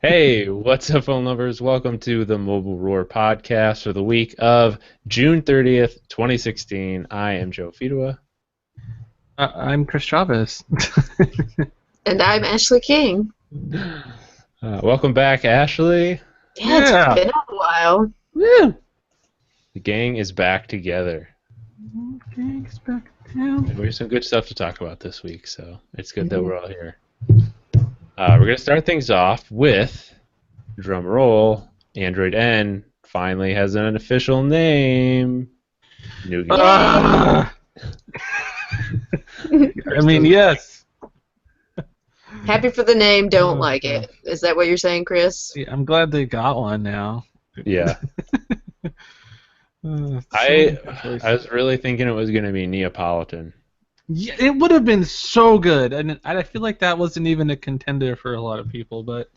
Hey, what's up, phone lovers? Welcome to the Mobile Roar podcast for the week of June 30th, 2016. I am Joe Fidua. I'm Chris Chavez. And I'm Ashley King. Welcome back, Ashley. Yeah, it's been a while. Woo! The gang is back together. Gang's back down. We have some good stuff to talk about this week, so it's good that we're all here. We're going to start things off with, drum roll, Android N finally has an official name. Nougat. I mean, yes. Happy for the name, don't like it. Is that what you're saying, Chris? Yeah, I'm glad they got one now. Yeah. I was really thinking it was going to be Neapolitan. Yeah, it would have been so good, and I feel like that wasn't even a contender for a lot of people. But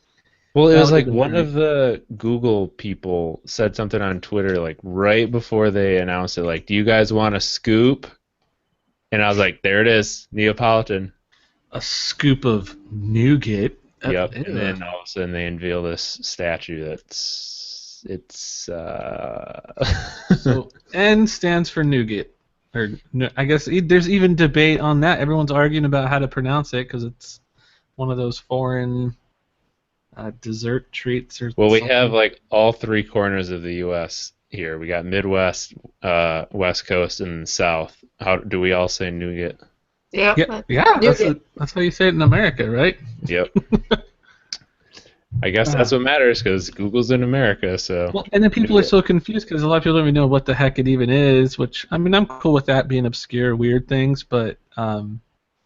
well, it was like one of the Google people said something on Twitter like right before they announced it, like, "Do you guys want a scoop?" And I was like, "There it is, Neapolitan." A scoop of nougat. Yep. And then all of a sudden they unveil this statue So N stands for nougat. Or I guess there's even debate on that. Everyone's arguing about how to pronounce it because it's one of those foreign dessert treats or. Well, we something. have like all three corners of the U.S. here. We got Midwest, West Coast, and South. How do we all say nougat? Yep. Yeah, that's how you say it in America, right? Yep. I guess that's what matters because Google's in America, so. Well, and then people are so confused because a lot of people don't even know what the heck it even is. Which I mean, I'm cool with that being obscure, weird things, but the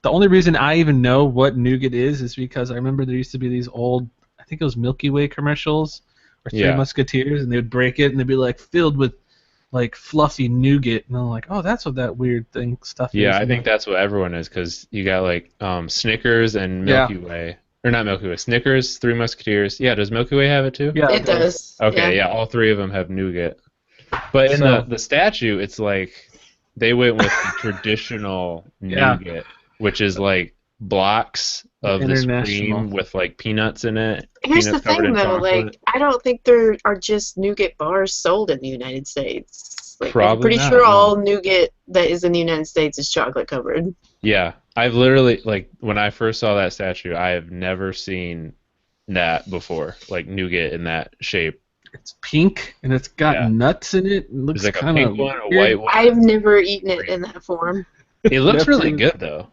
only reason I even know what nougat is because I remember there used to be these old, I think it was Milky Way commercials or Three Musketeers, and they would break it and they'd be like filled with like fluffy nougat, and I'm like, oh, that's what that weird thing stuff is. Yeah, I think that's what everyone is because you got like Snickers and Milky Way. Or not Milky Way, Snickers, Three Musketeers. Yeah, does Milky Way have it too? Yeah, it does. Okay, yeah, all three of them have nougat. But in the statue, it's like they went with the traditional nougat, which is like blocks of this cream with like peanuts in it. Here's the thing, though, like I don't think there are just nougat bars sold in the United States. Like, I'm pretty sure all nougat that is in the United States is chocolate covered. Yeah. I've literally, like, when I first saw that statue, I have never seen that before, like nougat in that shape. It's pink, and it's got nuts in it. It looks like kind a pink one, a white one. I've never eaten it in that form. It looks really good, though.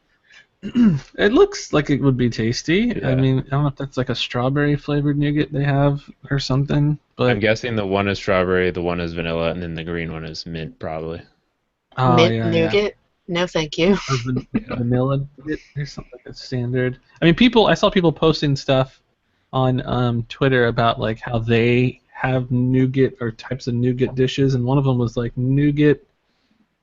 It looks like it would be tasty. Yeah. I mean, I don't know if that's like a strawberry-flavored nougat they have or something. But I'm guessing the one is strawberry, the one is vanilla, and then the green one is mint, probably. Oh, mint nougat? Yeah. No, thank you. Vanilla nougat or something like a standard. I mean, I saw people posting stuff on Twitter about like how they have nougat or types of nougat dishes, and one of them was like nougat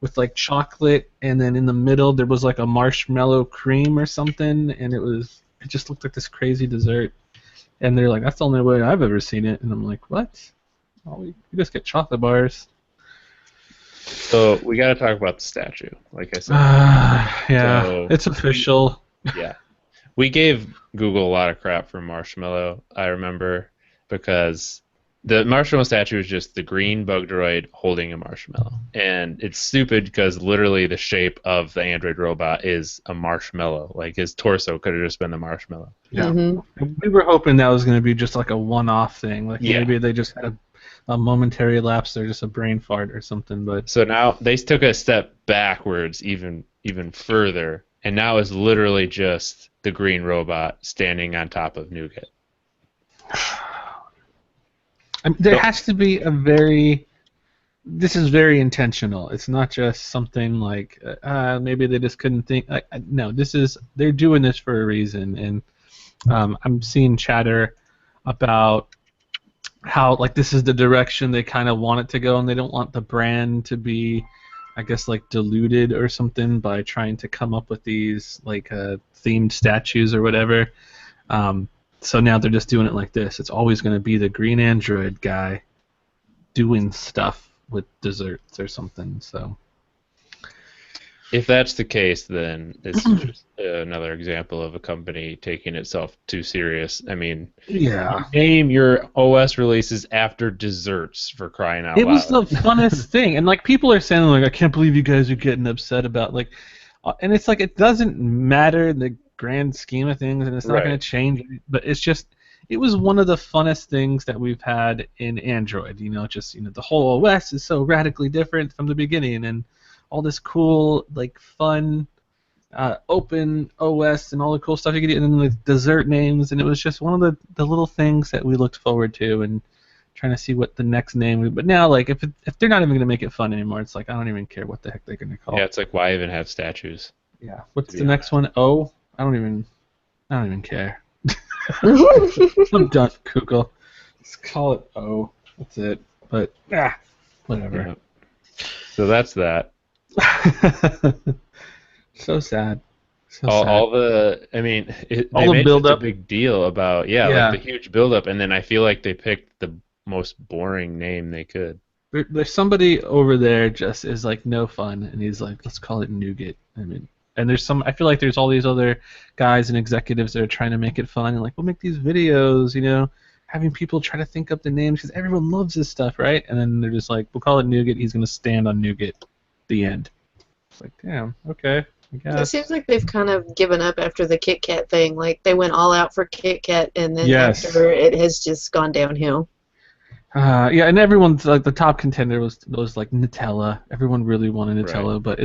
with like chocolate, and then in the middle there was like a marshmallow cream or something, and it just looked like this crazy dessert. And they're like, that's the only way I've ever seen it, and I'm like, what? Oh, you just get chocolate bars. So we got to talk about the statue, like I said. Yeah, so, it's official. Yeah, we gave Google a lot of crap for marshmallow. I remember because the marshmallow statue is just the green bug droid holding a marshmallow, and it's stupid because literally the shape of the Android robot is a marshmallow. Like his torso could have just been the marshmallow. Yeah, we were hoping that was going to be just like a one-off thing. Like maybe they just had a momentary lapse or just a brain fart or something. But so now they took a step backwards even further, and now it's literally just the green robot standing on top of Nougat. I mean, there has to be this is very intentional. It's not just something like maybe they just couldn't think. No, they're doing this for a reason, and I'm seeing chatter about how like this is the direction they kind of want it to go, and they don't want the brand to be, I guess, like diluted or something by trying to come up with these like themed statues or whatever. So now they're just doing it like this. It's always going to be the green android guy doing stuff with desserts or something. So if that's the case, then it's just another example of a company taking itself too serious. I mean, Yeah. name your OS releases after desserts, for crying out loud. It was the funnest thing, and like people are saying, like, I can't believe you guys are getting upset about like, and it's like it doesn't matter in the grand scheme of things, and it's not going to change. But it's just, it was one of the funnest things that we've had in Android. You know, just the whole OS is so radically different from the beginning, and all this cool, like, fun, open OS and all the cool stuff you could do, and then the dessert names, and it was just one of the little things that we looked forward to, and trying to see what the next name would. But now, like, if they're not even going to make it fun anymore, it's like I don't even care what the heck they're going to call it. Yeah, it's like, why even have statues? Yeah. What's the next one? O? I don't even care. I'm done, Google. Just call it O. That's it. But whatever. Yeah. So that's that. So sad. All the, I mean, they made such a big deal about, like the huge build-up, and then I feel like they picked the most boring name they could. There's somebody over there just is like no fun, and he's like, let's call it Nougat. I mean, and I feel like there's all these other guys and executives that are trying to make it fun, and like, we'll make these videos, having people try to think up the names, because everyone loves this stuff, right? And then they're just like, we'll call it Nougat, he's going to stand on Nougat. The end. It's like, damn, okay. It seems like they've kind of given up after the Kit Kat thing. Like, they went all out for Kit Kat, and then after it has just gone downhill. And everyone's like, the top contender was like Nutella. Everyone really wanted Nutella, but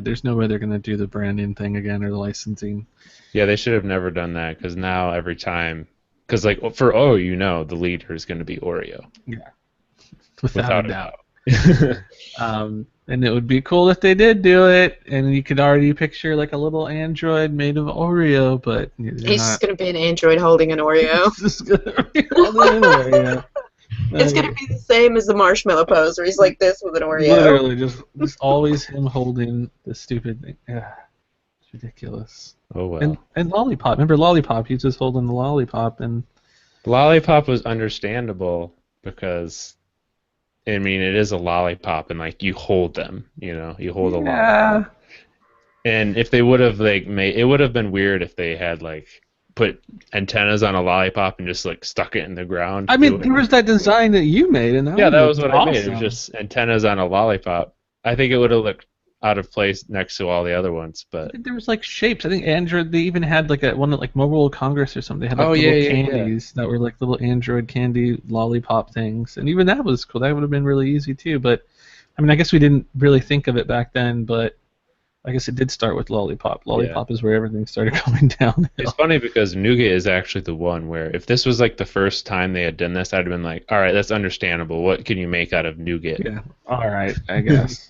there's no way they're gonna do the branding thing again or the licensing. Yeah, they should have never done that, because now every time, because like for the leader is gonna be Oreo. Yeah, without a doubt. And it would be cool if they did do it, and you could already picture like a little android made of Oreo, but he's just gonna be an android holding an Oreo. It's just gonna be holding an Oreo. It's gonna be the same as the marshmallow pose, where he's like this with an Oreo. Literally, just always him holding the stupid thing. Yeah, it's ridiculous. Oh well. And Lollipop. Remember Lollipop? He was just holding the lollipop, and Lollipop was understandable because, I mean, it is a lollipop, and like you hold them, you hold a lollipop. And if they would have it would have been weird if they had like put antennas on a lollipop and just like stuck it in the ground. I mean, there was that design that you made, and that was what I made. It was just antennas on a lollipop. I think it would have looked out of place next to all the other ones, but there was like shapes. I think Android, they even had like one at like Mobile World Congress or something. They had like little candies that were like little Android candy lollipop things, and even that was cool. That would have been really easy too. But I mean, I guess we didn't really think of it back then, but I guess it did start with Lollipop. Lollipop is where everything started going down. It's funny because Nougat is actually the one where if this was like the first time they had done this, I'd have been like, all right, that's understandable. What can you make out of Nougat? Yeah, all right, I guess.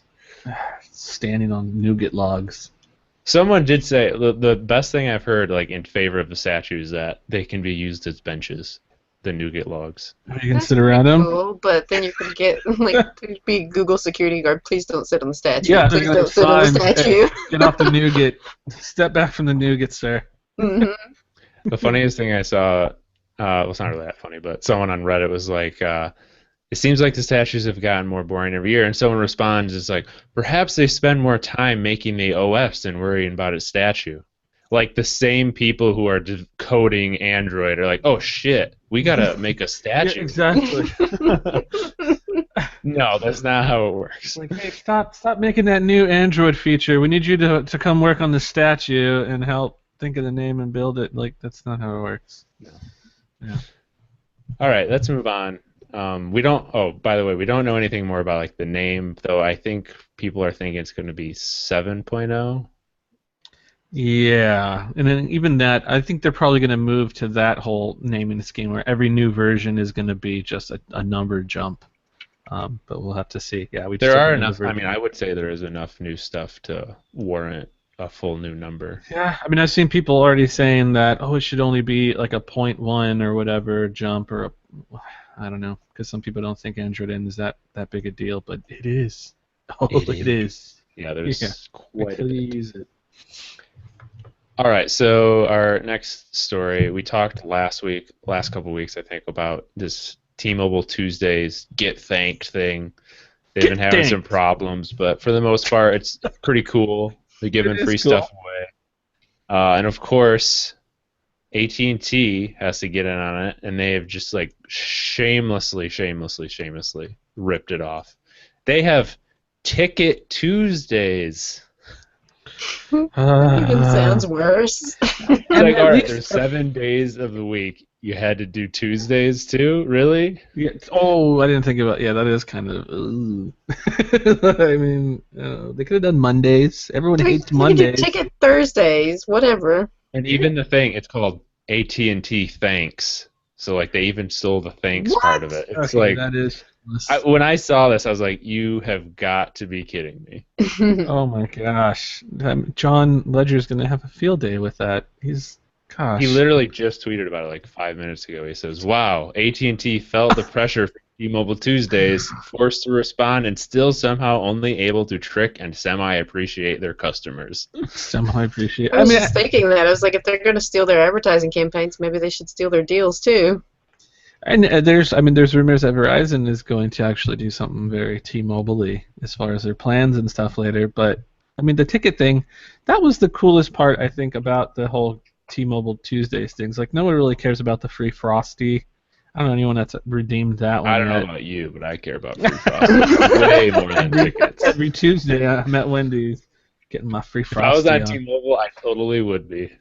Standing on Nougat logs. Someone did say the best thing I've heard, like in favor of the statue, is that they can be used as benches. The Nougat logs. You can sit around them. Cool, but then you can get be Google security guard. Please don't sit on the statue. Yeah, please don't sit on the statue. Get off the Nougat. Step back from the Nougat, sir. Mm-hmm. The funniest thing I saw, well, it's not really that funny, but someone on Reddit was like, it seems like the statues have gotten more boring every year, and someone responds, it's like, perhaps they spend more time making the OS than worrying about its statue. Like the same people who are coding Android are like, oh shit, we gotta make a statue. Yeah, exactly. No, that's not how it works. Like, hey, stop making that new Android feature. We need you to come work on the statue and help think of the name and build it. Like, that's not how it works. No. Yeah. All right, let's move on. We don't. Oh, by the way, we don't know anything more about like the name, though. I think people are thinking it's going to be 7.0. Yeah, and then even that, I think they're probably going to move to that whole naming scheme where every new version is going to be just a number jump. But we'll have to see. Yeah, there are enough. I mean, I would say there is enough new stuff to warrant a full new number. Yeah, I mean, I've seen people already saying that, it should only be like a 0.1 or whatever jump or I don't know, because some people don't think Android N is that big a deal, but it is. Oh, it is. Yeah, there's quite a bit. Use it. All right, so our next story, we talked last couple weeks, I think, about this T-Mobile Tuesdays Get Thanked thing. They've been having some problems, but for the most part, it's pretty cool. They're giving free stuff away. And of course, AT&T has to get in on it, and they have just like shamelessly ripped it off. They have Ticket Tuesdays. That even sounds worse. It's like, all right, there's 7 days of the week. You had to do Tuesdays too? Really? Yeah. Oh, I didn't think about. Yeah, that is kind of. I mean, they could have done Mondays. Everyone hates Mondays. Ticket Thursdays, whatever. And even the thing, it's called AT&T Thanks. So like they even stole the thanks part of it. It's okay, like that is. When I saw this, I was like, "You have got to be kidding me!" Oh my gosh, John Ledger's gonna have a field day with that. Gosh. He literally just tweeted about it like 5 minutes ago. He says, "Wow, AT&T felt the pressure for T-Mobile Tuesdays, forced to respond, and still somehow only able to trick and semi-appreciate their customers." Semi-appreciate. I was just thinking that. I was like, if they're going to steal their advertising campaigns, maybe they should steal their deals too. And there's rumors that Verizon is going to actually do something very T-Mobile-y as far as their plans and stuff later. But I mean, the ticket thing, that was the coolest part I think about the whole T-Mobile Tuesdays things. Like, no one really cares about the free Frosty. I don't know anyone that's redeemed that one. I don't know about you, but I care about free Frosty way more than tickets. Every Tuesday I'm at Wendy's getting my free Frosty. If I was on T-Mobile, I totally would be.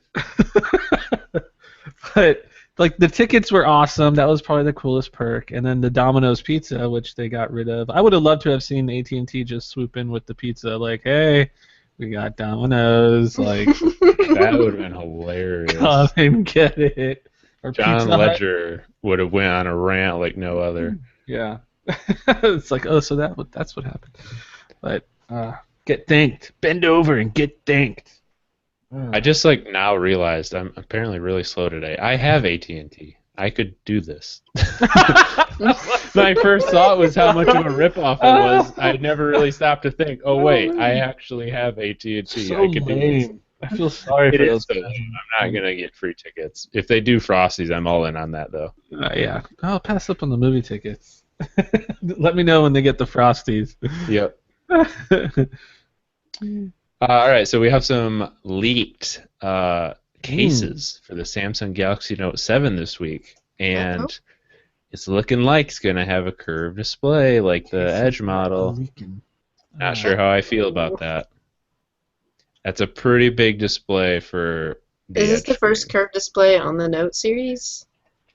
But like the tickets were awesome. That was probably the coolest perk. And then the Domino's pizza, which they got rid of. I would have loved to have seen AT&T just swoop in with the pizza, like, hey, we got Domino's. Like that would have been hilarious. Come and get it. Or John Ledger would have went on a rant like no other. Yeah. It's like, oh, so that's what happened. But get thanked. Bend over and get thanked. I just like now realized I'm apparently really slow today. I have AT&T. I could do this. My first thought was how much of a ripoff it was. I never really stopped to think, oh wait, I actually have AT&T. So I could do this. I feel sorry for those people. I'm not going to get free tickets. If they do Frosties, I'm all in on that though. Yeah. I'll pass up on the movie tickets. Let me know when they get the Frosties. Yep. All right, so we have some leaked cases for the Samsung Galaxy Note 7 this week, and it's looking like it's going to have a curved display like the Edge model. Not sure how I feel about that. That's a pretty big display for the Is this Edge the first screen. curved display on the Note series?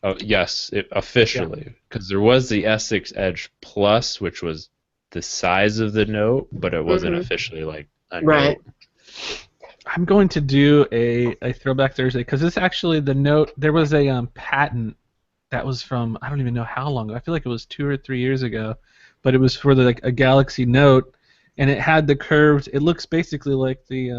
Oh, yes, officially, because there was the S6 Edge Plus, which was the size of the Note, but it wasn't officially like a Right. Note. I'm going to do a Throwback Thursday because this actually the Note. There was a patent that was from I don't even know how long ago. I feel like it was 2 or 3 years ago, but it was for a Galaxy Note, and it had the curved. It looks basically like the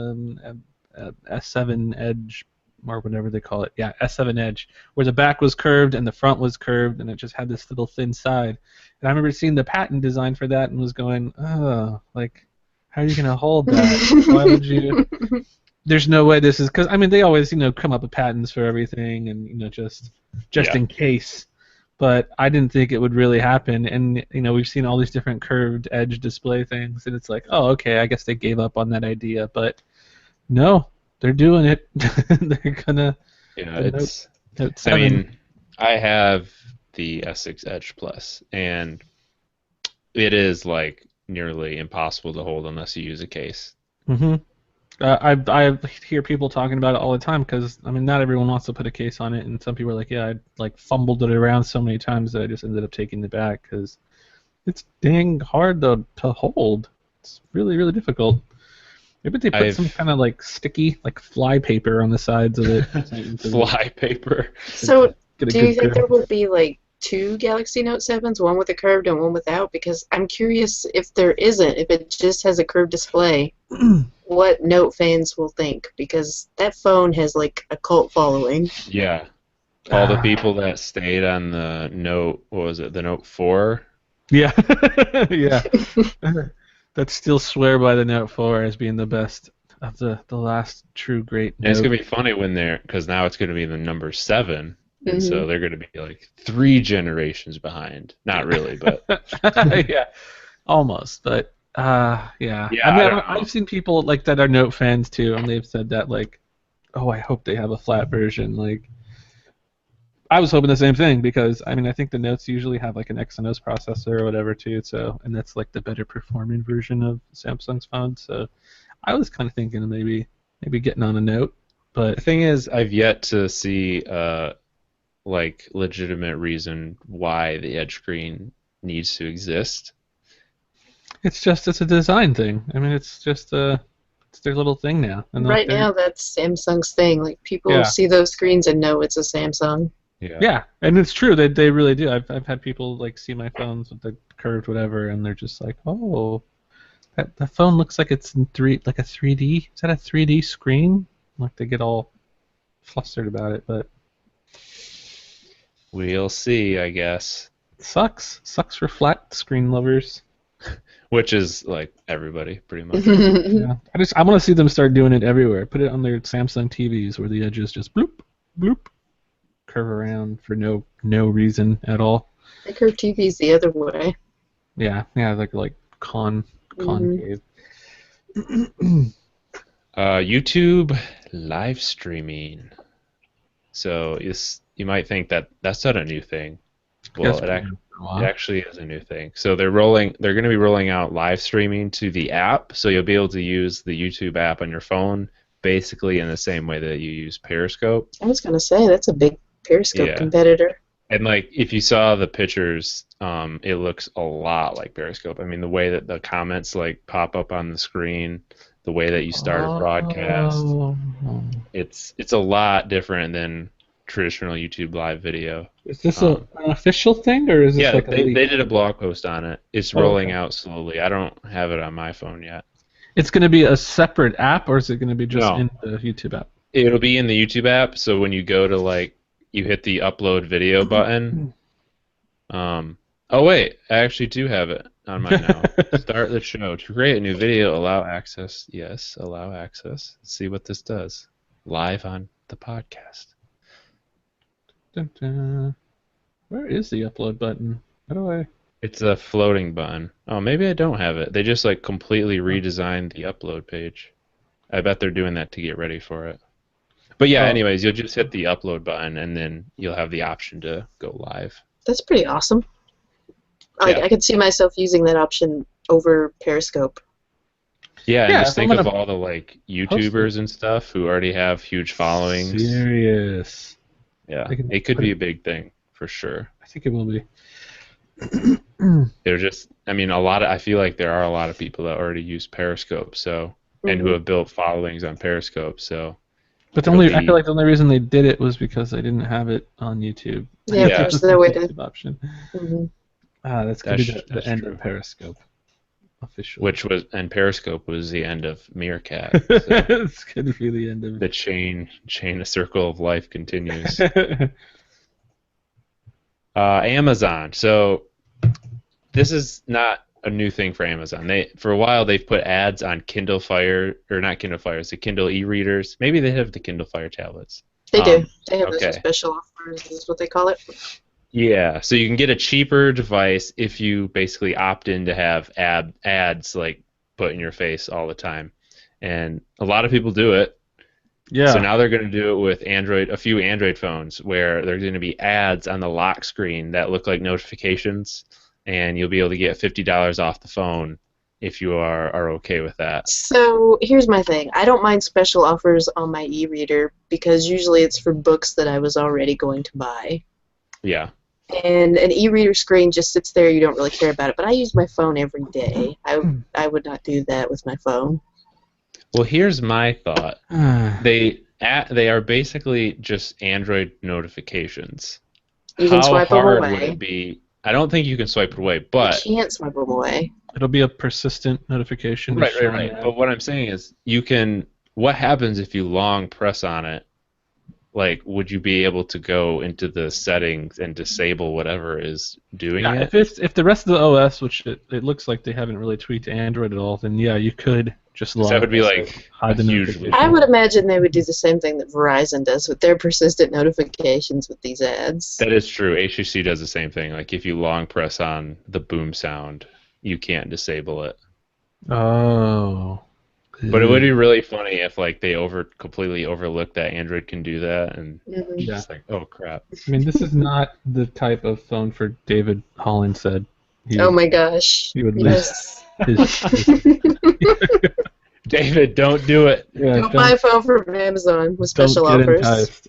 S7 Edge or whatever they call it. Yeah, S7 Edge, where the back was curved and the front was curved, and it just had this little thin side. And I remember seeing the patent design for that and was going, oh, like. How are you gonna hold that? Why would you? There's no way this is because I mean they always come up with patents for everything and just in case, but I didn't think it would really happen. And we've seen all these different curved edge display things, and it's like, oh, okay, I guess they gave up on that idea, but no, they're doing it. They're gonna. Yeah, it's. I mean, I have the S6 Edge Plus, and it is like. Nearly impossible to hold unless you use a case. I hear people talking about it all the time because I mean not everyone wants to put a case on it, and some people are like, yeah, I fumbled it around so many times that I just ended up taking it back because it's dang hard to hold. It's really really difficult. Maybe they put some kind of sticky fly paper on the sides of it. Fly paper. So do you think there will be 2 Galaxy Note 7s, one with a curved and one without? Because I'm curious if there isn't, if it just has a curved display, what Note fans will think, because that phone has a cult following. Yeah. All the people that stayed on the Note, what was it, the Note 4? Yeah. Yeah. That still swear by the Note 4 as being the best of the last true great Note. And it's going to be funny because now it's going to be the number 7. And so they're going to be 3 generations behind. Not really, but yeah, almost. But Yeah. Yeah, I mean, I don't know. I've seen people like that are Note fans too, and they've said that like, oh, I hope they have a flat version. Like, I was hoping the same thing because I mean, I think the Notes usually have like an Exynos processor or whatever too. So, and that's like the better performing version of Samsung's phone. So, I was kind of thinking of maybe getting on a Note, The but thing is, I've yet to see like legitimate reason why the edge screen needs to exist. it's a design thing. I mean, it's their little thing now, and like Right they're now, that's Samsung's thing. Like people yeah. see those screens and know it's a Samsung. Yeah. Yeah, and it's true. They really do. I've had people like see my phones with the curved whatever, and they're just like, oh, that phone looks like it's in like a 3D. Is that a 3D screen? Like they get all flustered about it, but We'll see, I guess. it sucks for flat screen lovers. Which is like everybody, pretty much. Yeah, I want to see them start doing it everywhere. Put it on their Samsung TVs where the edges just bloop bloop curve around for no reason at all. The curved TV's the other way. Yeah, like concave. YouTube live streaming. So you might think that that's not a new thing. Well, Yes, it actually is a new thing. So they're going to be rolling out live streaming to the app, so you'll be able to use the YouTube app on your phone basically in the same way that you use Periscope. I was gonna say that's a big Periscope competitor. And like if you saw the pictures, it looks a lot like Periscope. I mean, the way that the comments like pop up on the screen, the way that you start a broadcast, it's a lot different than traditional YouTube live video. Is this an official thing, or is this like a they did a blog post on it. It's rolling out slowly. I don't have it on my phone yet. It's going to be a separate app, or is it going to be just in the YouTube app? It'll be in the YouTube app, so when you go to like, you hit the upload video button. Oh wait, I actually do have it on mine now. Start the show. To create a new video, allow access. Yes, allow access. Let's see what this does. Live on the podcast. Dun, dun. Where is the upload button? How do I? It's a floating button. Oh, maybe I don't have it. They just like completely redesigned the upload page. I bet they're doing that to get ready for it. But yeah, anyways, you'll just hit the upload button and then you'll have the option to go live. That's pretty awesome. I could see myself using that option over Periscope. Yeah, and just think of all the like YouTubers and stuff who already have huge followings. Serious. Yeah, it could be a big thing for sure. I think it will be. They're just, I mean, I feel like there are a lot of people that already use Periscope, so and who have built followings on Periscope, so. But I feel like the only reason they did it was because they didn't have it on YouTube. Yeah, there's no way to. Option. Mm-hmm. That's gonna be the end of Periscope. Officially. And Periscope was the end of Meerkat. So it's gonna be the end of the chain of circle of life continues. Amazon. So this is not a new thing for Amazon. For a while they've put ads on Kindle Fire, or not Kindle Fires, the Kindle e-readers. Maybe they have the Kindle Fire tablets. They do. They have those special offers, is what they call it. Yeah, so you can get a cheaper device if you basically opt in to have ads like put in your face all the time, and a lot of people do it. Yeah. So now they're going to do it with a few Android phones, where there's going to be ads on the lock screen that look like notifications, and you'll be able to get $50 off the phone if you are okay with that. So here's my thing. I don't mind special offers on my e-reader because usually it's for books that I was already going to buy. Yeah. And an e-reader screen just sits there. You don't really care about it. But I use my phone every day. I would not do that with my phone. Well, here's my thought. They are basically just Android notifications. You can swipe them away. How hard would it be? I don't think you can swipe it away, but you can't swipe them away. It'll be a persistent notification. Right. But what I'm saying is, what happens if you long press on it? Like, would you be able to go into the settings and disable whatever is doing it? If the rest of the OS, which it looks like they haven't really tweaked Android at all, then yeah, you could just log. That would be like a huge. I would imagine they would do the same thing that Verizon does with their persistent notifications with these ads. That is true. HTC does the same thing. Like if you long press on the boom sound, you can't disable it. Oh. But it would be really funny if like they completely overlooked that Android can do that, and Mhm. Yeah. just like, oh crap. I mean, this is not the type of phone for David Holland said. Oh He my gosh. he would lose Yes. his David, don't do it. yeah, Don't buy a phone from Amazon with don't special get offers. enticed.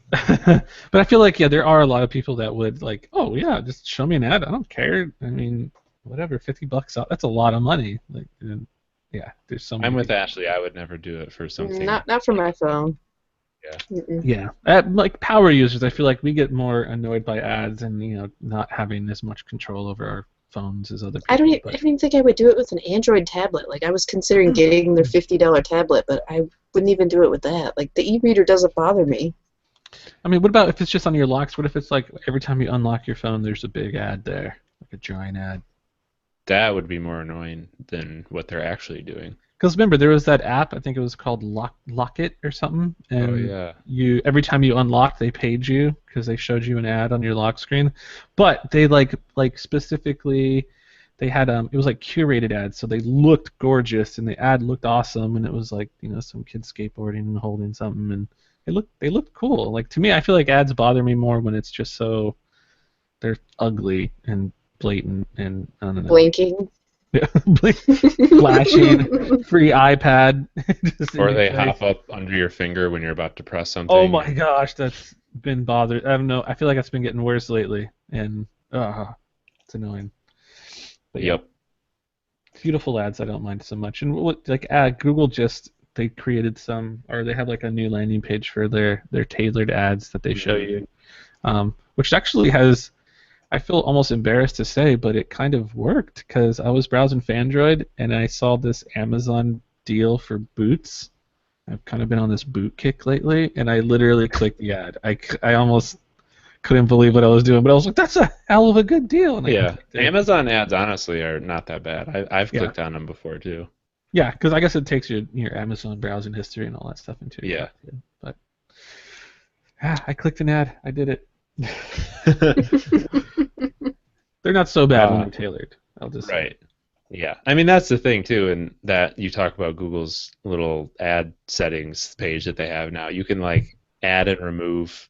But I feel like there are a lot of people that would like, oh yeah, just show me an ad. I don't care. I mean, whatever, $50 out. That's a lot of money. Like, yeah, there's so I'm many with people. Ashley. I would never do it for something Not for like, my phone. yeah. Mm-mm. Yeah, like power users, I feel like we get more annoyed by ads and not having as much control over our phones as other people. I don't even think I would do it with an Android tablet. Like I was considering getting their $50 tablet, but I wouldn't even do it with that. Like the e-reader doesn't bother me. I mean, what about if it's just on your locks? What if it's like every time you unlock your phone, there's a big ad there, like a giant ad? That would be more annoying than what they're actually doing. Because remember, there was that app. I think it was called Lock It or something, Oh and yeah. you every time you unlocked, they paid you because they showed you an ad on your lock screen. But they like specifically, they had it was like curated ads, so they looked gorgeous and the ad looked awesome, and it was like some kid skateboarding and holding something, and they looked cool. Like to me, I feel like ads bother me more when it's just so they're ugly and blatant and I don't know. Blinking. Yeah, flashing, free iPad. Just in Or your they face. hop up under your finger when you're about to press Oh something. my gosh, that's been bothered. I don't know. I feel like it's been getting worse lately, and it's annoying. But yeah, Yep. beautiful ads I don't mind so much. And like Google just they created some, or they have like a new landing page for their tailored ads that they show you, which actually has. I feel almost embarrassed to say, but it kind of worked because I was browsing Phandroid and I saw this Amazon deal for boots. I've kind of been on this boot kick lately, and I literally clicked the ad. I almost couldn't believe what I was doing, but I was like, "That's a hell of a good deal." And I Yeah. clicked it. Amazon ads honestly are not that bad. I've Yeah, clicked on them before too. yeah, because I guess it takes your Amazon browsing history and all that stuff into Yeah. account too. But I clicked an ad. I did it. They're not so bad when they're tailored. I'll just say. Right. Yeah. I mean, that's the thing too, and that you talk about Google's little ad settings page that they have now. You can like add and remove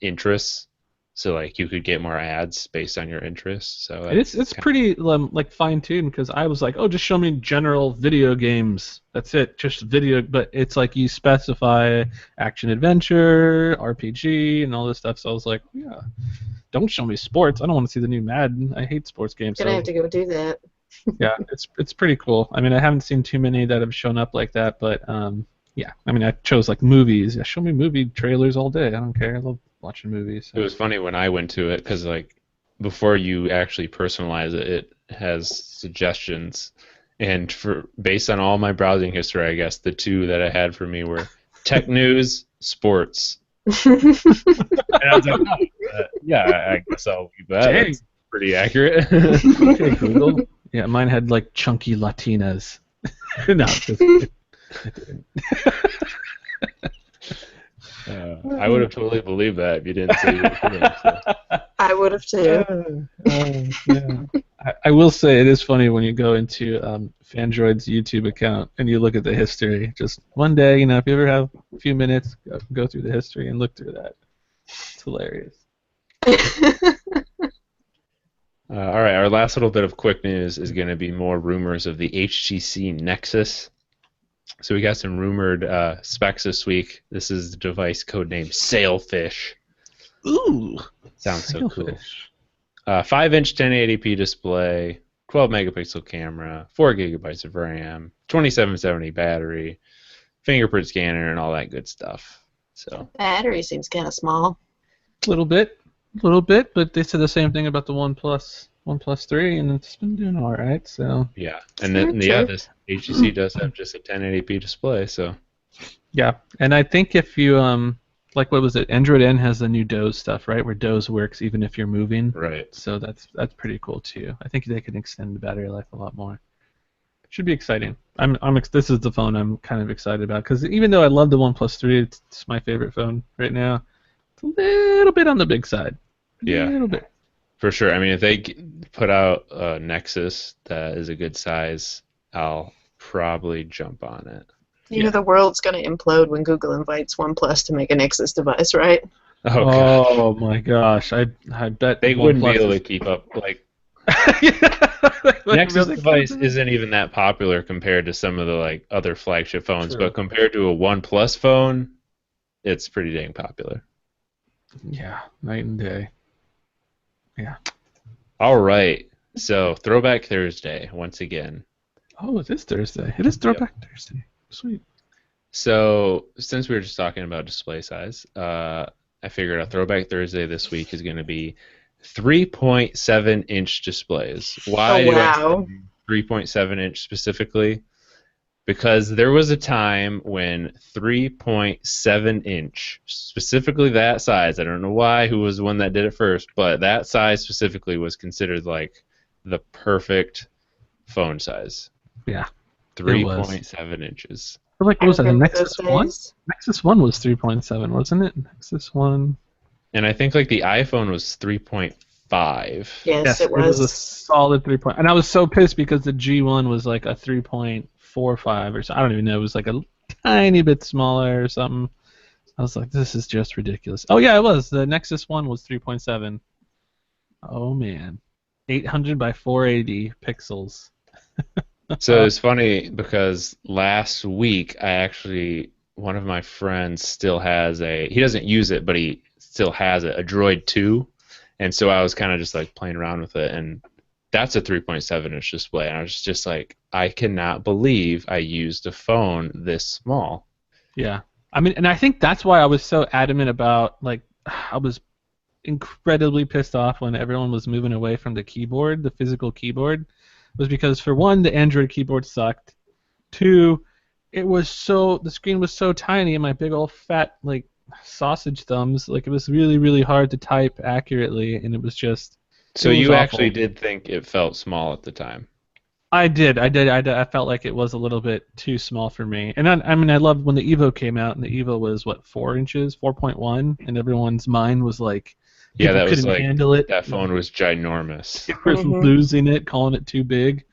interests, so like you could get more ads based on your interests. So And it's pretty like fine tuned because I was like, oh, just show me general video games. That's it, just video. But it's like you specify action adventure, RPG, and all this stuff. So I was like, yeah, don't show me sports. I don't want to see the new Madden. I hate sports games. Gonna So have to go do that. yeah, it's pretty cool. I mean, I haven't seen too many that have shown up like that, but yeah. I mean, I chose like movies. Yeah, show me movie trailers all day. I don't care. I love watching movies. it So. was funny when I went to it because like before you actually personalize it, it has suggestions, and for based on all my browsing history, I guess the two that I had for me were tech news, sports. And I was like, oh, yeah, I guess I'll leave that. Dang. That's pretty accurate. Okay, Google. Yeah, mine had like chunky Latinas. No, just it didn't. I would have totally believed that if you didn't say you were kidding. So. I would have too. Yeah. I will say it is funny when you go into Phandroid's YouTube account and you look at the history. Just one day, if you ever have a few minutes, go through the history and look through that. It's hilarious. All right, our last little bit of quick news is going to be more rumors of the HTC Nexus. So we got some rumored specs this week. This is the device codenamed Sailfish. Ooh, Sounds so cool. Sailfish. 5-inch 1080p display, 12 megapixel camera, 4 gigabytes of RAM, 2770 battery, fingerprint scanner, and all that good stuff. So Battery seems kind of small. A little bit, but they said the same thing about the OnePlus 3, and it's been doing all right. So yeah, and then this HTC does have just a 1080p display. So yeah, and I think if you like what was it? Android N has the new Doze stuff, right? Where Doze works even if you're moving. right. So that's pretty cool too. I think they can extend the battery life a lot more. Should be exciting. This is the phone I'm kind of excited about because even though I love the OnePlus 3, it's my favorite phone right now. It's a little bit on the big side. Yeah. A little bit. For sure. I mean, if they put out a Nexus that is a good size, I'll probably jump on it. You know the world's going to implode when Google invites OnePlus to make a Nexus device, right? Oh gosh, Oh my gosh! I bet they wouldn't be OnePlus able is. to keep up. Like Like, Nexus really device kind of- isn't even that popular compared to some of the like other flagship phones, True. but compared to a OnePlus phone, it's pretty dang popular. Yeah, night and day. Yeah. All right, so Throwback Thursday once again. Oh, it is Thursday. It is Throwback Thursday. Sweet. So since we were just talking about display size, I figured a Throwback Thursday this week is going to be 3.7-inch displays. Why Oh, do I wow. say 3.7-inch specifically? Because there was a time when 3.7-inch, specifically that size, I don't know why, who was the one that did it first, but that size specifically was considered like the perfect phone size. Yeah. 3.7 inches. Like, I what was that? The remember Nexus those 1? days. Nexus 1 was 3.7, wasn't it? Nexus 1. And I think like the iPhone was 3.5. Yes, it It was a was. solid 3 point. And I was so pissed because the G1 was like a 3.45 or so. I don't even know. It was like a tiny bit smaller or something. I was like, this is just ridiculous. Oh, yeah, it was. The Nexus 1 was 3.7. Oh, man. 800 by 480 pixels. So it's funny because last week one of my friends still has he doesn't use it, but he still has a Droid 2. And so I was kind of just like playing around with it, and that's a 3.7-inch display. And I was just like, I cannot believe I used a phone this small. Yeah. I mean, and I think that's why I was so adamant about, like, I was incredibly pissed off when everyone was moving away from the keyboard, the physical keyboard, was because, for one, the Android keyboard sucked. Two, the screen was so tiny, and my big old fat, like, sausage thumbs, like, it was really, really hard to type accurately, and it was just. So it was you awful. actually did think it felt small at the time. I did. I felt like it was a little bit too small for me. And I mean, I loved when the Evo came out, and the Evo was, what, 4 inches, 4.1, and everyone's mind was like, Yeah, people that was couldn't like handle it. that phone was ginormous. People were losing it, calling it too big.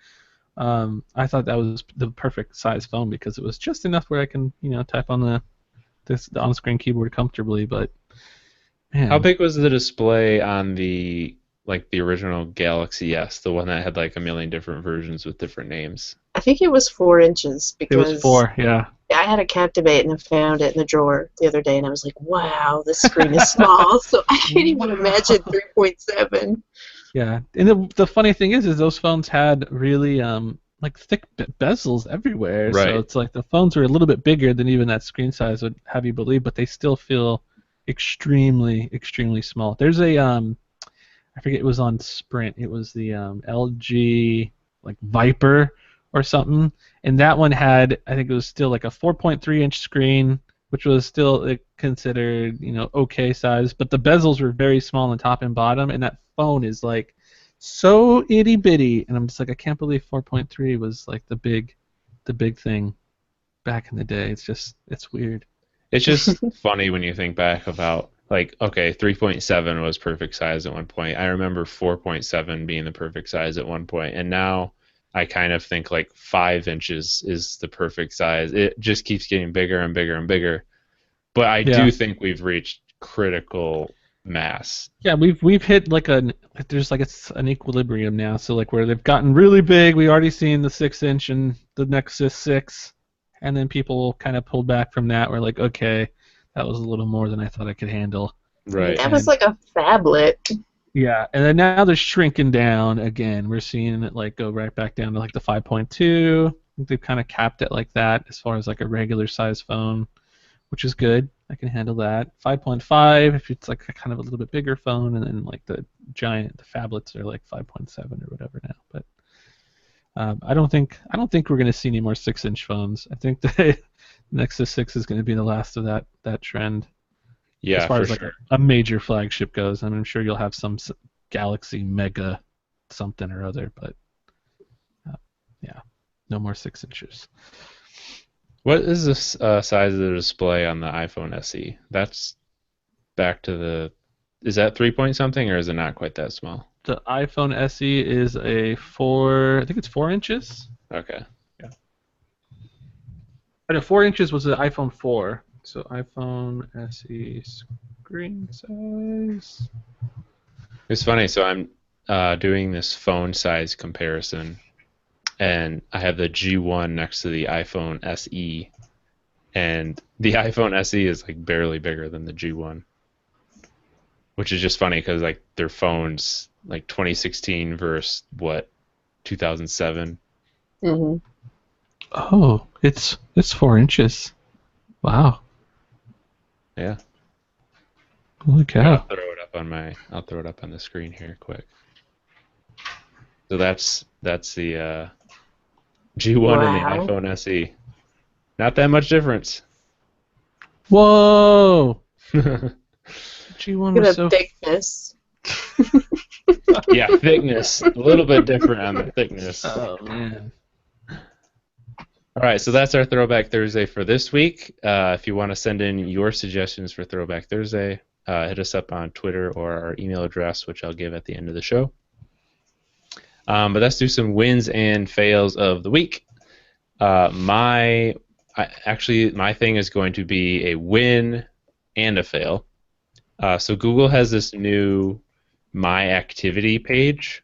I thought that was the perfect size phone because it was just enough where I can, type on the on-screen keyboard comfortably. But man, How big was the display on the original Galaxy S, the one that had like a million different versions with different names? I think it was 4 inches it because was 4. Yeah. I had a Captivate and I found it in the drawer the other day, and I was like, "Wow, this screen is small." So I can't even imagine 3.7. Yeah, and the funny thing is those phones had really like thick bezels everywhere. Right. So it's like the phones are a little bit bigger than even that screen size would have you believe, but they still feel extremely, extremely small. There's a I forget, it was on Sprint. It was the LG like Viper or something, and that one had, I think it was still like a 4.3-inch screen, which was still considered okay size, but the bezels were very small on top and bottom, and that phone is like so itty bitty, and I'm just like, I can't believe 4.3 was like the big thing back in the day. It's weird. It's just funny when you think back about, like, okay, 3.7 was perfect size at one point. I remember 4.7 being the perfect size at one point, and now I kind of think like 5 inches is the perfect size. It just keeps getting bigger and bigger and bigger. But I do think we've reached critical mass. Yeah, we've hit like it's an equilibrium now. So like where they've gotten really big, we already seen the 6-inch and the Nexus 6, and then people kind of pulled back from that. We're like, okay, that was a little more than I thought I could handle. Right. That was like a phablet. Yeah, and then now they're shrinking down again. We're seeing it like go right back down to like the 5.2. I think they've kind of capped it like that as far as like a regular size phone, which is good. I can handle that. 5.5 if it's like a kind of a little bit bigger phone, and then like the phablets are like 5.7 or whatever now. But I don't think we're going to see any more 6-inch phones. I think the Nexus 6 is going to be the last of that trend. Yeah, as far as for like sure. a major flagship goes. I mean, I'm sure you'll have some Galaxy Mega something or other, but yeah, no more 6 inches. What is the size of the display on the iPhone SE? That's back to is that 3 point something, or is it not quite that small? The iPhone SE is I think it's 4 inches. Okay. Yeah. I know 4 inches was the iPhone 4. So iPhone SE screen size. It's funny. So I'm doing this phone size comparison, and I have the G1 next to the iPhone SE, and the iPhone SE is like barely bigger than the G1, which is just funny because like their phones like 2016 versus what 2007. Mm-hmm. Oh, it's 4 inches. Wow. Yeah. Holy cow. I'll throw it up on the screen here quick. So that's the G1 and the Wow. iPhone SE. Not that much difference. Whoa. G1 Look was at so the thickness. Yeah, thickness. A little bit different on the thickness. Oh man. All right, so that's our Throwback Thursday for this week. If you want to send in your suggestions for Throwback Thursday, hit us up on Twitter or our email address, which I'll give at the end of the show. But let's do some wins and fails of the week. My thing is going to be a win and a fail. So Google has this new My Activity page,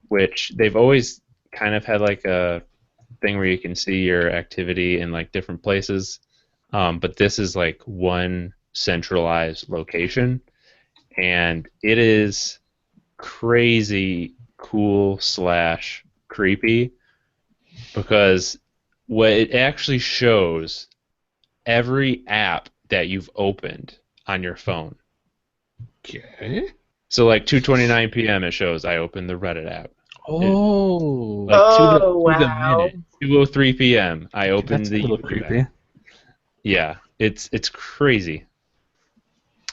which they've always kind of had like a thing where you can see your activity in like different places, but this is like one centralized location, and it is crazy cool / creepy because what it actually shows every app that you've opened on your phone. Okay. So like 2:29 p.m. it shows I opened the Reddit app. Oh. Like to the Wow. minute, 2:03 p.m. I opened That's a the little YouTube creepy. app. Yeah, it's crazy.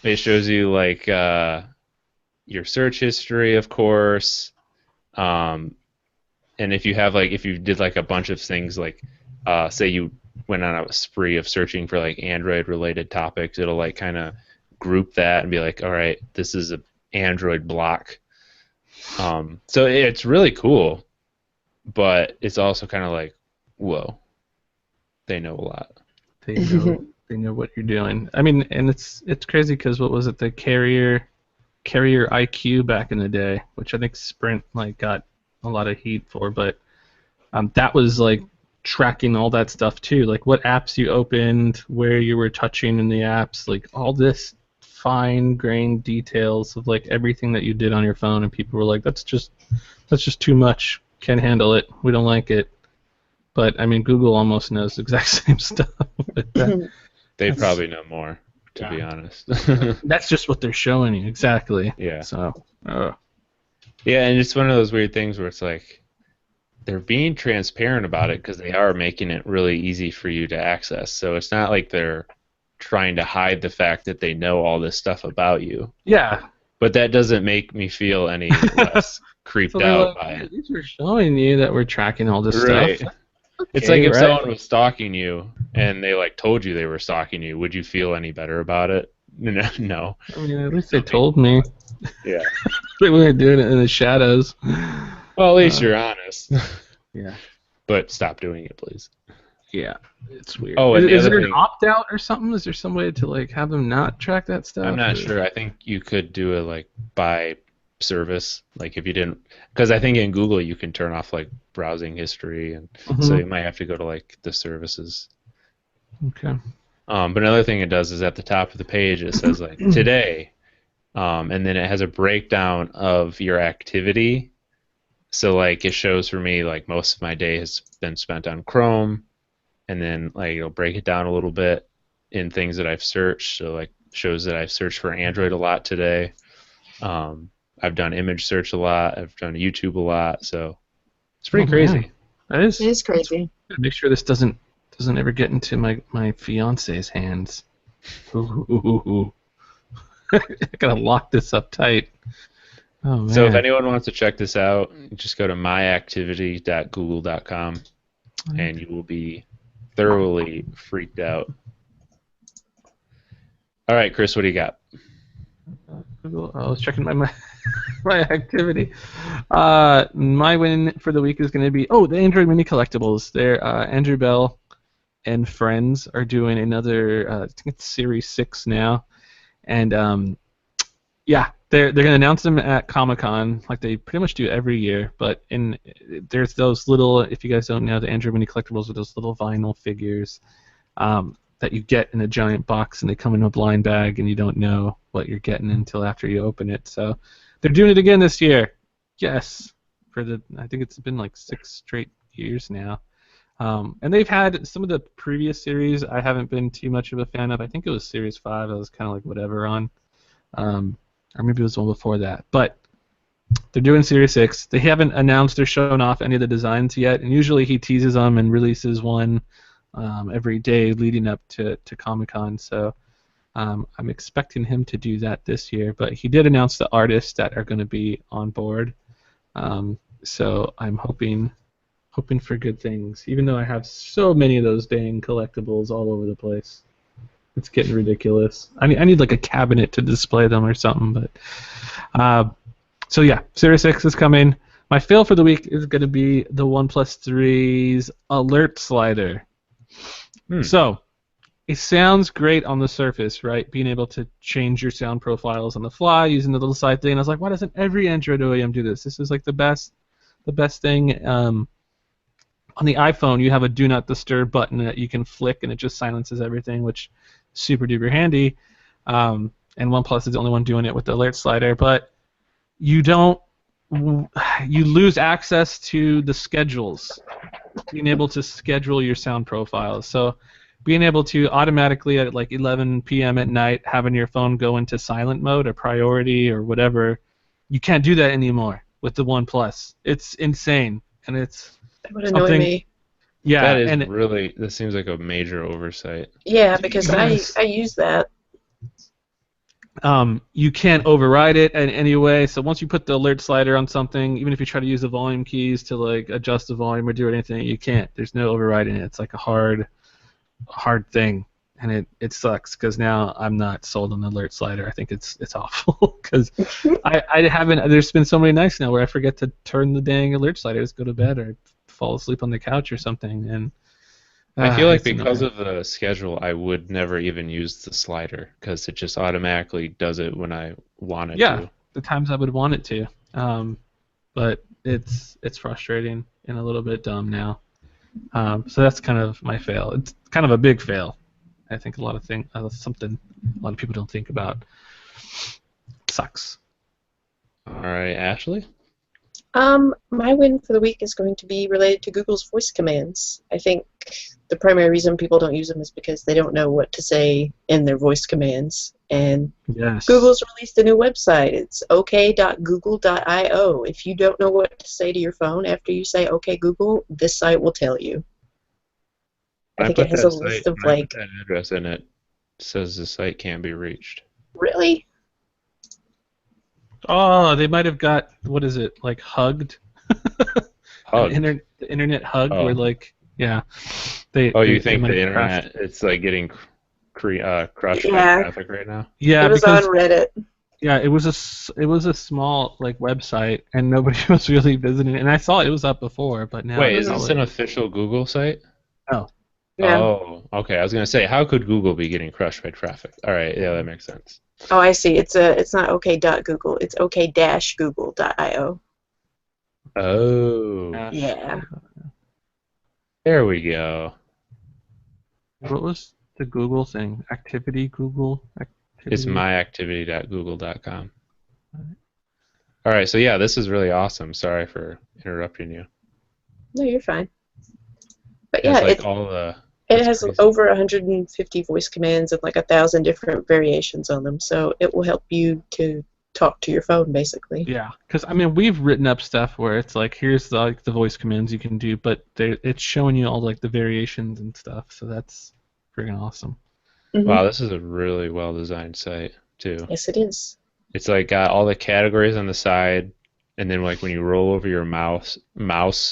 It shows you like your search history, of course, and if you did like a bunch of things, like say you went on a spree of searching for like Android related topics, it'll like kind of group that and be like, all right, this is a Android block. So it's really cool, but it's also kind of like, whoa, they know a lot. They know what you're doing. I mean, and it's crazy because what was it, the carrier IQ back in the day, which I think Sprint like got a lot of heat for, but that was like tracking all that stuff too, like what apps you opened, where you were touching in the apps, like all this fine-grained details of like everything that you did on your phone, and people were like, that's just too much, can't handle it, we don't like it. But I mean, Google almost knows the exact same stuff. They probably know more, to be honest. That's just what they're showing you, exactly. Yeah. So. Yeah, and it's one of those weird things where it's like they're being transparent about it because they are making it really easy for you to access. So it's not like they're trying to hide the fact that they know all this stuff about you. Yeah. But that doesn't make me feel any less creeped out by it. These are showing you that we're tracking all this Right. stuff. It's like if someone was stalking you and they like told you they were stalking you, would you feel any better about it? No. I mean, at least they told me. Yeah. They were doing it in the shadows. Well, at least you're honest. Yeah. But stop doing it, please. Yeah, it's weird. Oh, and is the there other an thing, opt-out or something? Is there some way to like have them not track that stuff? I'm not sure. I think you could do it like by service, like if you didn't, because I think in Google you can turn off like browsing history, and so you might have to go to like the services. Okay. But another thing it does is at the top of the page it says like today, and then it has a breakdown of your activity. So like it shows for me like most of my day has been spent on Chrome, and then like it'll break it down a little bit in things that I've searched. So like shows that I've searched for Android a lot today. I've done image search a lot. I've done YouTube a lot. So it's pretty crazy. That is. It is crazy. Make sure this doesn't ever get into my fiance's hands. Ooh. I gotta lock this up tight. Oh man. So if anyone wants to check this out, just go to myactivity.google.com and you will be thoroughly freaked out. All right, Chris, what do you got? Google. I was checking my activity. My win for the week is going to be the Android Mini collectibles. They're Andrew Bell and friends are doing another. I think it's Series 6 now, and yeah, they're going to announce them at Comic-Con like they pretty much do every year. But there's those little, if you guys don't know, the Android Mini collectibles are those little vinyl figures that you get in a giant box, and they come in a blind bag, and you don't know what you're getting until after you open it. So they're doing it again this year. Yes, I think it's been like 6 straight years now. And they've had some of the previous series I haven't been too much of a fan of. I think it was Series 5 I was kind of like whatever on. Or maybe it was one before that. But they're doing Series 6. They haven't announced or shown off any of the designs yet, and usually he teases them and releases one every day leading up to Comic-Con. So I'm expecting him to do that this year. But he did announce the artists that are going to be on board. So I'm hoping for good things, even though I have so many of those dang collectibles all over the place. It's getting ridiculous. I need like a cabinet to display them or something. But so yeah, Series 6 is coming. My fail for the week is going to be the OnePlus 3's alert slider. So it sounds great on the surface, right? Being able to change your sound profiles on the fly using the little side thing. I was like, why doesn't every Android OEM do this? This is like the best thing. On the iPhone, you have a Do Not Disturb button that you can flick, and it just silences everything, which is super duper handy. And OnePlus is the only one doing it with the alert slider. But you lose access to the schedules, being able to schedule your sound profiles. So being able to automatically at like 11 p.m. at night having your phone go into silent mode or priority or whatever, you can't do that anymore with the OnePlus. It's insane, and it's that would annoy me. Yeah, that is really. This seems like a major oversight. Yeah, because I use that. You can't override it in any way. So once you put the alert slider on something, even if you try to use the volume keys to like adjust the volume or do anything, you can't. There's no overriding it. It's like a hard thing, and it sucks because now I'm not sold on the alert slider. I think it's awful because I haven't. There's been so many nights now where I forget to turn the dang alert slider to go to bed or fall asleep on the couch or something, and I feel like because of the schedule, I would never even use the slider because it just automatically does it when I want it to. Yeah, the times I would want it to. But it's frustrating and a little bit dumb now. So that's kind of my fail. It's kind of a big fail. I think something a lot of people don't think about. Sucks. All right, Ashley? My win for the week is going to be related to Google's voice commands. I think the primary reason people don't use them is because they don't know what to say in their voice commands. And yes. Google's released a new website. It's ok.google.io. If you don't know what to say to your phone after you say OK Google, this site will tell you. I think it has a list of like. That address in it says the site can't be reached. Really? Oh, they might have got, what is it, like hugged? Hugged? The internet hug, where like, yeah. You think the internet, it's like getting crushed by traffic right now? Yeah, it was on Reddit. Yeah, it was a small like website, and nobody was really visiting it. And I saw it was up before, but now. Wait, is this an official Google site? Oh. Yeah. Oh, okay. I was gonna say, how could Google be getting crushed by traffic? All right, yeah, that makes sense. Oh, I see. It's not ok.google. It's ok-google.io. Oh. Yeah. There we go. What was the Google thing? Activity Google? Activity? It's myactivity.google.com. All right, so yeah, this is really awesome. Sorry for interrupting you. No, you're fine. But yeah, it has crazy. over 150 voice commands and like 1,000 different variations on them, so it will help you to talk to your phone, basically. Yeah, because I mean, we've written up stuff where it's like, here's the voice commands you can do, but it's showing you all like the variations and stuff, so that's freaking awesome. Mm-hmm. Wow, this is a really well-designed site too. Yes, it is. It's like got all the categories on the side, and then like when you roll over your mouse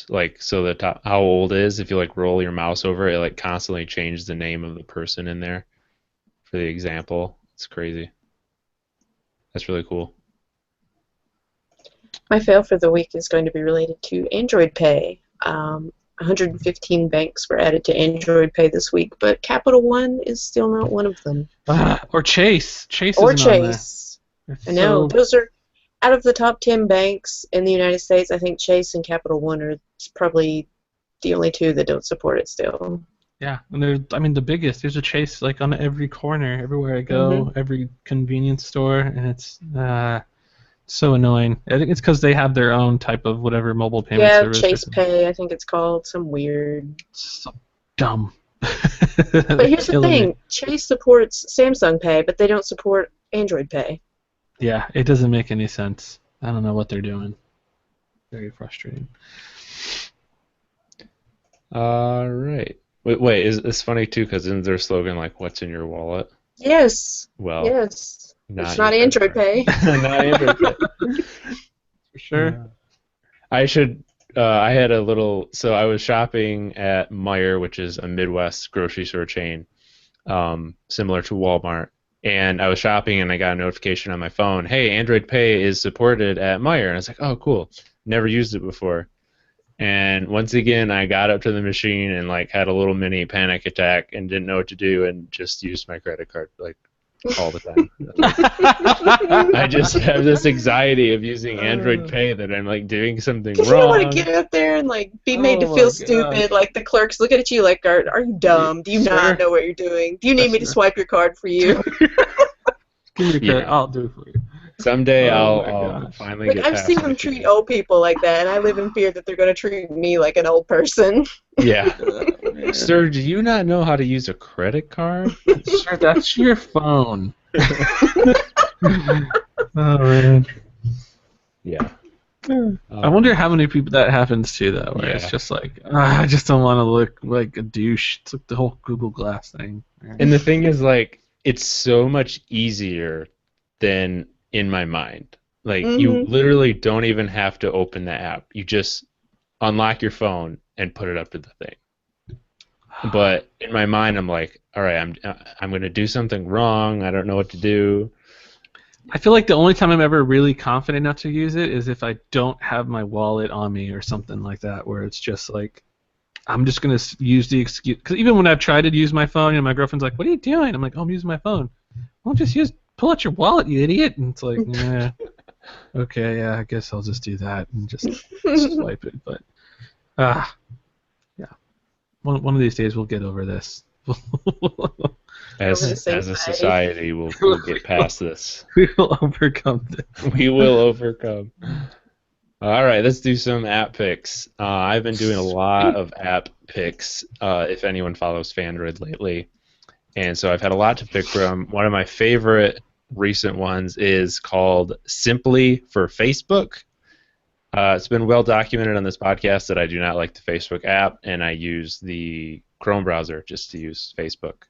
like so the top how old it is, if you like roll your mouse over it, like constantly changes the name of the person in there for the example. It's crazy. That's really cool. My fail for the week is going to be related to Android Pay. I 115 banks were added to Android Pay this week, but Capital One is still not one of them. Or Chase. Chase Or isn't on there. Chase. I know. Those are, out of the top 10 banks in the United States, I think Chase and Capital One are probably the only two that don't support it still. Yeah, and the biggest. There's a Chase like on every corner, everywhere I go, every convenience store, and it's so annoying. I think it's because they have their own type of whatever mobile payment service. Yeah, Chase Pay, I think it's called. Some weird. So dumb. But here's the thing: Chase supports Samsung Pay, but they don't support Android Pay. Yeah, it doesn't make any sense. I don't know what they're doing. Very frustrating. All right. Wait, it's funny too because isn't their slogan like "What's in your wallet"? Yes. Well, yes. It's not Android Pay. Not Android Pay. For sure. I should. I had a little. So I was shopping at Meijer, which is a Midwest grocery store chain, similar to Walmart. And I was shopping, and I got a notification on my phone. Hey, Android Pay is supported at Meijer. And I was like, oh, cool. Never used it before. And once again, I got up to the machine and like had a little mini panic attack and didn't know what to do and just used my credit card like all the time. I just have this anxiety of using Android Pay that I'm like doing something wrong. You don't want to get up there and like be made to feel stupid. Like the clerks looking at you like, are you dumb? Do you not know what you're doing? Do you need me to swipe your card for you? Give me the credit. I'll do it for you. Someday I'll finally get I've seen them treat old people like that, and I live in fear that they're going to treat me like an old person. Yeah. Sir, do you not know how to use a credit card? Sir, that's your phone. Oh, man. Yeah. I wonder how many people that happens to, though, where it's just like, I just don't want to look like a douche. It's like the whole Google Glass thing. And the thing is, like, it's so much easier than in my mind. Like, you literally don't even have to open the app. You just unlock your phone and put it up to the thing. But in my mind, I'm like, all right, I'm going to do something wrong. I don't know what to do. I feel like the only time I'm ever really confident enough to use it is if I don't have my wallet on me or something like that, where it's just like, I'm just going to use the excuse. Because even when I've tried to use my phone, and my girlfriend's like, what are you doing? I'm like, oh, I'm using my phone. Well, just pull out your wallet, you idiot. And it's like, yeah, okay, yeah, I guess I'll just do that and just swipe it. But, yeah. One of these days we'll get over this. As a society, we'll get past this. We will overcome this. We will overcome. All right, let's do some app picks. I've been doing a lot of app picks, if anyone follows Phandroid lately. And so I've had a lot to pick from. One of my favorite recent ones is called Simply for Facebook. It's been well documented on this podcast that I do not like the Facebook app, and I use the Chrome browser just to use Facebook.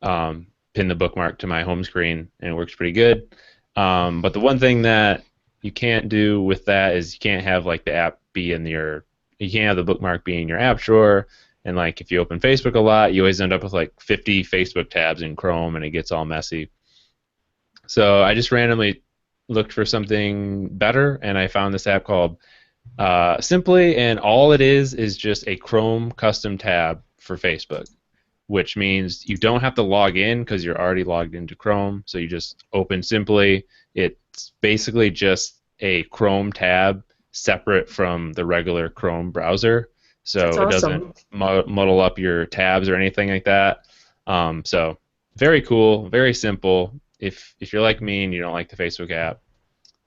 Pin the bookmark to my home screen, and it works pretty good. But the one thing that you can't do with that is you can't have like the app be in you can't have the bookmark be in your app drawer. And like if you open Facebook a lot, you always end up with like 50 Facebook tabs in Chrome, and it gets all messy. So I just randomly looked for something better, and I found this app called Simply, and all it is just a Chrome custom tab for Facebook, which means you don't have to log in because you're already logged into Chrome. So you just open Simply. It's basically just a Chrome tab separate from the regular Chrome browser. So That's awesome. It doesn't muddle up your tabs or anything like that. So very cool, very simple. If you're like me and you don't like the Facebook app,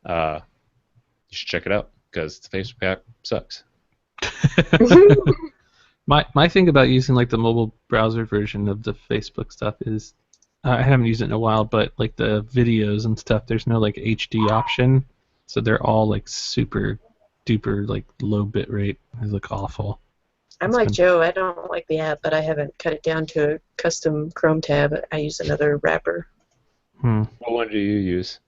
you should check it out because the Facebook app sucks. My thing about using like the mobile browser version of the Facebook stuff is I haven't used it in a while, but like the videos and stuff, there's no like HD option, so they're all like super duper like low bit rate. They look awful. I'm like Joe. I don't like the app, but I haven't cut it down to a custom Chrome tab. I use another wrapper. What one do you use?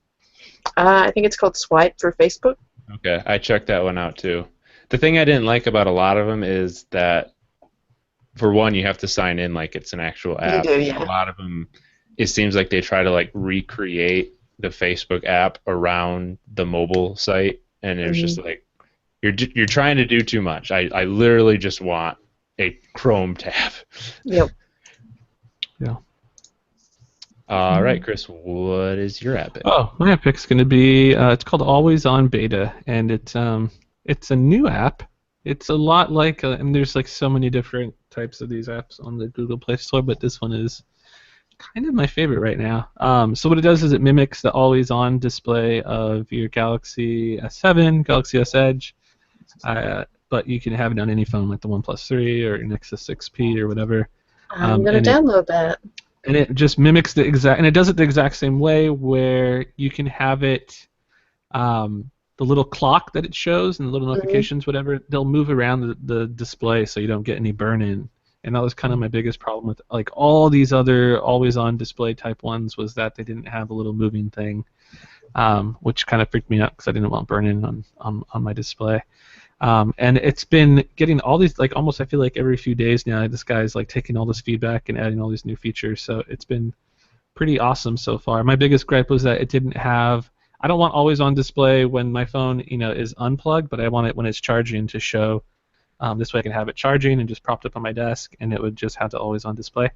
I think it's called Swipe for Facebook. Okay, I checked that one out too. The thing I didn't like about a lot of them is that, for one, you have to sign in like it's an actual app. You do, yeah. A lot of them, it seems like they try to like recreate the Facebook app around the mobile site, and it's just like you're trying to do too much. I literally just want a Chrome tab. Yep. Yeah. All right, Chris, what is your app pick? Oh, my app pick's going to be it's called Always On Beta, and it's a new app. It's a lot like and there's like so many different types of these apps on the Google Play Store, but this one is kind of my favorite right now. So what it does is it mimics the always-on display of your Galaxy S7, Galaxy S Edge, but you can have it on any phone like the OnePlus 3 or Nexus 6P or whatever. I'm gonna download that. And it just mimics the exact, and it does it the exact same way where you can have it, the little clock that it shows and the little notifications, whatever, they'll move around the display so you don't get any burn-in. And that was kind of my biggest problem with like all these other always-on display type ones was that they didn't have a little moving thing, which kind of freaked me out because I didn't want burn-in on my display. And it's been getting all these, like almost I feel like every few days now, this guy's like taking all this feedback and adding all these new features. So it's been pretty awesome so far. My biggest gripe was that it didn't have, I don't want always on display when my phone, is unplugged, but I want it when it's charging to show. This way I can have it charging and just propped up on my desk, and it would just have the always on display.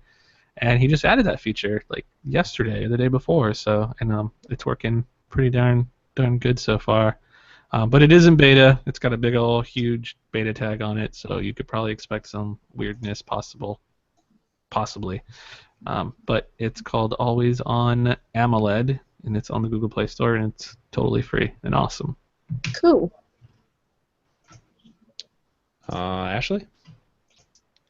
And he just added that feature like yesterday or the day before. So, and it's working pretty darn good so far. But it is in beta. It's got a big old huge beta tag on it, so you could probably expect some weirdness possibly. But it's called Always On AMOLED, and it's on the Google Play Store, and it's totally free and awesome. Cool. Ashley?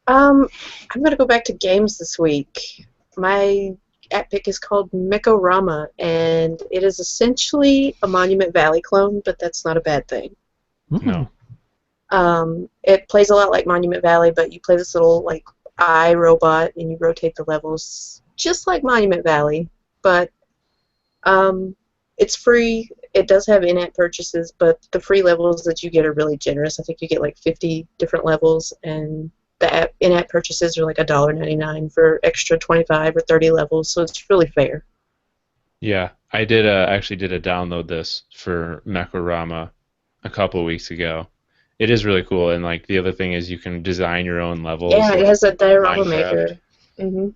I'm gonna go back to games this week. My app pick is called Mekorama, and it is essentially a Monument Valley clone, but that's not a bad thing. No. It plays a lot like Monument Valley, but you play this little like eye robot, and you rotate the levels just like Monument Valley, but it's free. It does have in-app purchases, but the free levels that you get are really generous. I think you get like 50 different levels, and the in-app purchases are like $1.99 for extra 25 or 30 levels, so it's really fair. Yeah, I did actually did a download this for Mekorama a couple of weeks ago. It is really cool, and like the other thing is you can design your own levels. Yeah, it has a diorama Minecraft. maker.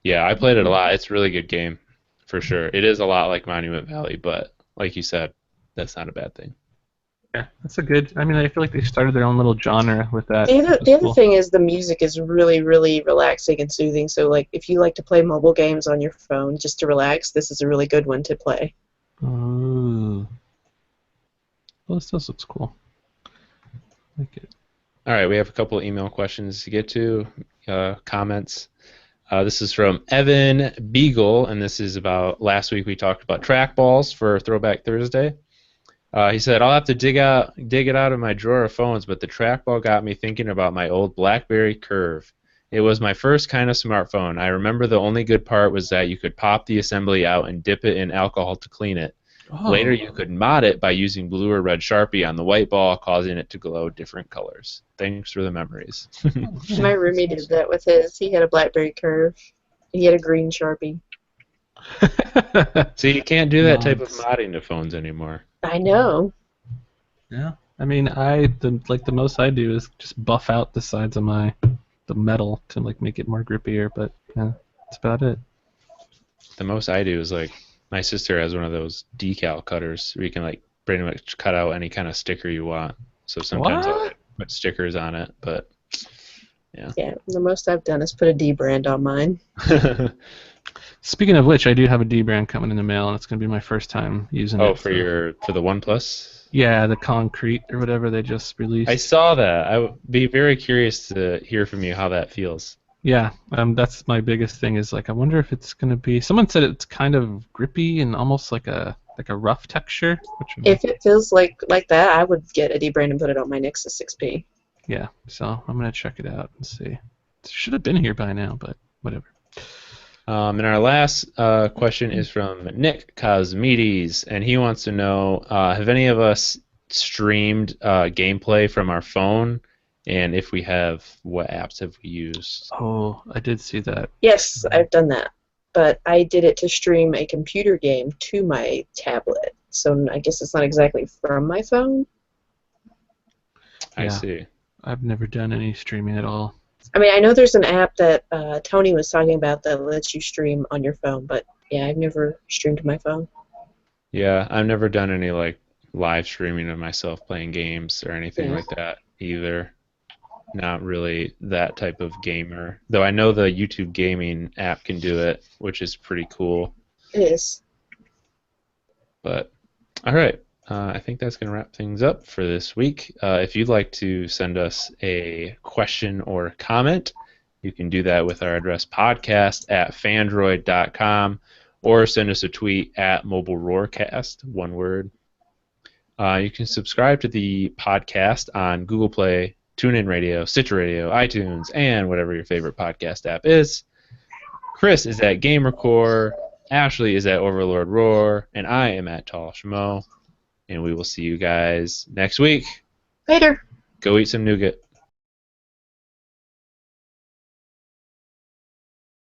Yeah, I played it a lot. It's a really good game, for sure. It is a lot like Monument Valley, but like you said, that's not a bad thing. Yeah, that's a good. I mean, I feel like they started their own little genre with that. The other thing is the music is really, really relaxing and soothing. So, like, if you like to play mobile games on your phone just to relax, this is a really good one to play. Oh. Well, this does looks cool. I like it. All right, we have a couple of email questions to get to, comments. This is from Evan Beagle, and this is about last week we talked about trackballs for Throwback Thursday. He said, I'll have to dig it out of my drawer of phones, but the trackball got me thinking about my old BlackBerry Curve. It was my first kind of smartphone. I remember the only good part was that you could pop the assembly out and dip it in alcohol to clean it. Oh. Later, you could mod it by using blue or red Sharpie on the white ball, causing it to glow different colors. Thanks for the memories. My roomie did that with his. He had a BlackBerry Curve. He had a green Sharpie. So you can't do that type of modding to phones anymore. I know. Yeah, I mean, the most I do is just buff out the sides of the metal to like make it more grippier, but yeah, that's about it. The most I do is like my sister has one of those decal cutters where you can like pretty much cut out any kind of sticker you want. So sometimes I'll like, put stickers on it, but yeah. Yeah, the most I've done is put a D brand on mine. Speaking of which, I do have a D brand coming in the mail, and it's going to be my first time using it. Oh, for the OnePlus? Yeah, the Concrete or whatever they just released. I saw that. I would be very curious to hear from you how that feels. Yeah, that's my biggest thing is like I wonder if it's going to be. Someone said it's kind of grippy and almost like a rough texture. If it feels like that, I would get a D brand and put it on my Nexus 6P. Yeah, so I'm going to check it out and see. It should have been here by now, but whatever. And our last question is from Nick Cosmides, and he wants to know, have any of us streamed gameplay from our phone? And if we have, what apps have we used? Oh, I did see that. Yes, I've done that. But I did it to stream a computer game to my tablet. So I guess it's not exactly from my phone. I see. I've never done any streaming at all. I mean, I know there's an app that Tony was talking about that lets you stream on your phone, but yeah, I've never streamed to my phone. Yeah, I've never done any like live streaming of myself playing games or anything like that either. Not really that type of gamer. Though I know the YouTube gaming app can do it, which is pretty cool. It is. But, all right. I think that's going to wrap things up for this week. If you'd like to send us a question or comment, you can do that with our address podcast@phandroid.com or send us a tweet at mobileroarcast, one word. You can subscribe to the podcast on Google Play, TuneIn Radio, Stitcher Radio, iTunes, and whatever your favorite podcast app is. Chris is at GamerCore, Ashley is at Overlord Roar, and I am at Tall Schmo. And we will see you guys next week. Later. Go eat some nougat.